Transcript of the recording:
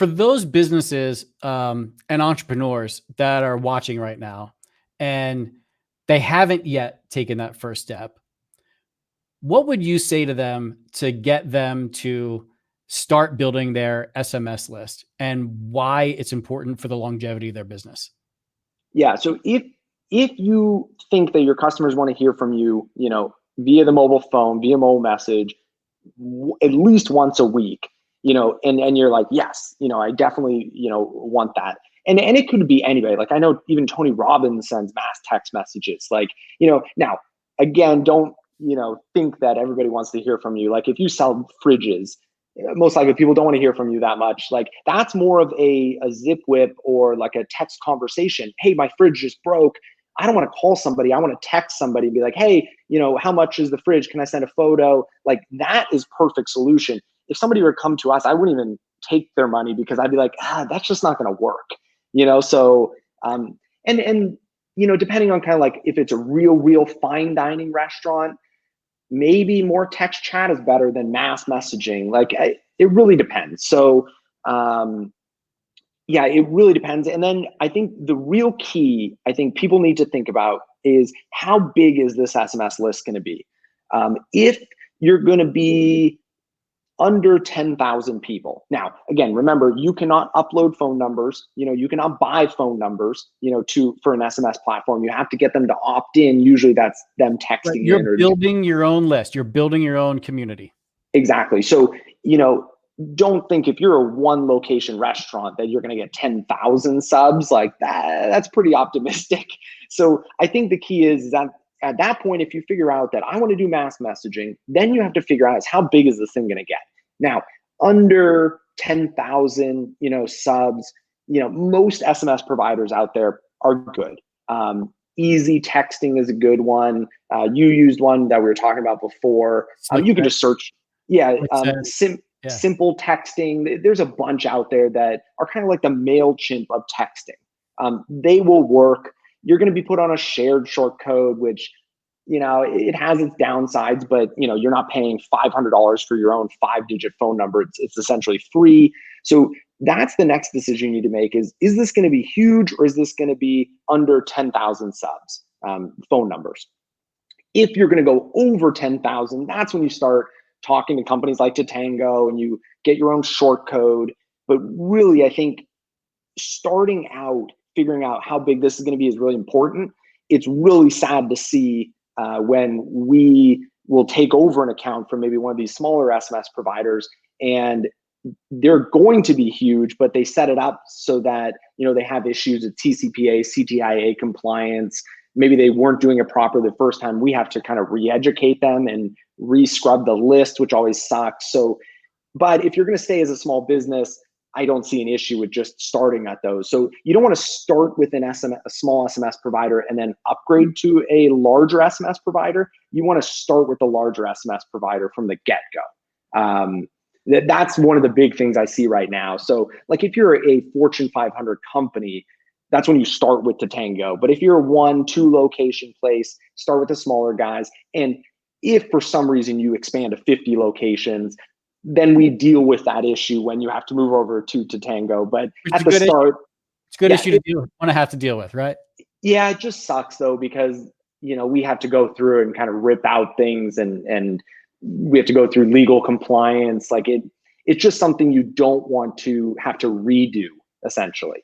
For those businesses and entrepreneurs that are watching right now and they haven't yet taken that first step, what would you say to them to get them to start building their SMS list and why it's important for the longevity of their business? Yeah. So if you think that your customers want to hear from you, via the mobile phone, via mobile message, at least once a week, and you're like, yes, I definitely, want that. And it could be anybody. Like I know even Tony Robbins sends mass text messages. Like, now again, don't, think that everybody wants to hear from you. Like if you sell fridges, most likely people don't want to hear from you that much. Like that's more of a zip whip or like a text conversation. Hey, my fridge just broke. I don't want to call somebody. I want to text somebody and be like, hey, how much is the fridge? Can I send a photo? Like that is perfect solution. If somebody were to come to us, I wouldn't even take their money because I'd be like, that's just not going to work. So, and depending on kind of like if it's a real fine dining restaurant, maybe more text chat is better than mass messaging. Like it really depends. So, yeah, it really depends. And then I think the real key I think people need to think about is how big is this SMS list going to be? If you're going to be under 10,000 people. Now, again, remember, you cannot upload phone numbers. You cannot buy phone numbers, for an SMS platform. You have to get them to opt in. Usually that's them Right. texting You're in or building your own list. You're building your own community. exactly. So, don't think if you're a one location restaurant that you're going to get 10,000 subs like that. That's pretty optimistic. So I think the key is that at that point, if you figure out that I want to do mass messaging, then you have to figure out is how big is this thing going to get? Now, under 10,000, subs, most SMS providers out there are good. Easy texting is a good one. You used one that we were talking about before. You can just search. Yeah, Yeah. simple texting. There's a bunch out there that are kind of like the MailChimp of texting. They will work. You're going to be put on a shared short code, which, it has its downsides, but, you're not paying $500 for your own 5-digit phone number. It's essentially free. So that's the next decision you need to make is this going to be huge or is this going to be under 10,000 subs, phone numbers? If you're going to go over 10,000, that's when you start talking to companies like Tatango and you get your own short code. But really, I think starting out, figuring out how big this is going to be is really important. It's really sad to see when we will take over an account from maybe one of these smaller SMS providers and they're going to be huge, but they set it up so that, they have issues with TCPA, CTIA compliance. Maybe they weren't doing it proper the first time. We have to kind of re-educate them and re-scrub the list, which always sucks. So, but if you're going to stay as a small business, I don't see an issue with just starting at those. So you don't want to start with a small SMS provider and then upgrade to a larger SMS provider. You want to start with the larger SMS provider from the get-go. That's one of the big things I see right now. So like if you're a Fortune 500 company, that's when you start with Tatango. But if you're a 1-2 location place, start with the smaller guys. And if for some reason you expand to 50 locations, then we deal with that issue when you have to move over to Tatango. But at the start, it's a good issue to want to have to deal with, right? Yeah, it just sucks though, because, we have to go through and kind of rip out things and we have to go through legal compliance. Like it's just something you don't want to have to redo essentially.